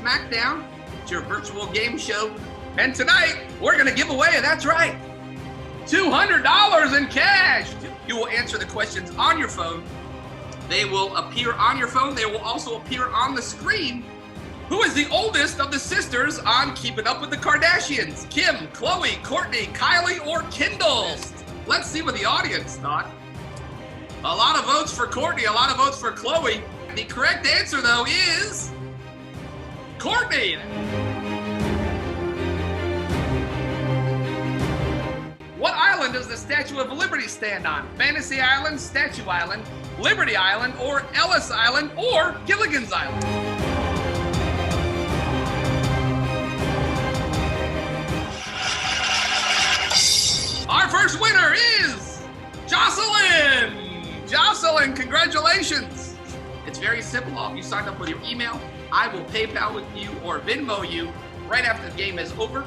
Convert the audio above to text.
Smackdown. It's your virtual game show. And tonight, we're going to give away, that's right, $200 in cash. You will answer the questions on your phone. They will appear on your phone. They will also appear on the screen. Who is the oldest of the sisters on Keeping Up with the Kardashians? Kim, Khloe, Kourtney, Kylie, or Kendall? Let's see what the audience thought. A lot of votes for Kourtney, a lot of votes for Khloe. The correct answer, though, is Kourtney. What island does the Statue of Liberty stand on? Fantasy Island, Statue Island, Liberty Island, or Ellis Island, or Gilligan's Island? Our first winner is Jocelyn! Jocelyn, congratulations! It's very simple. If you sign up with your email, I will PayPal with you or Venmo you right after the game is over.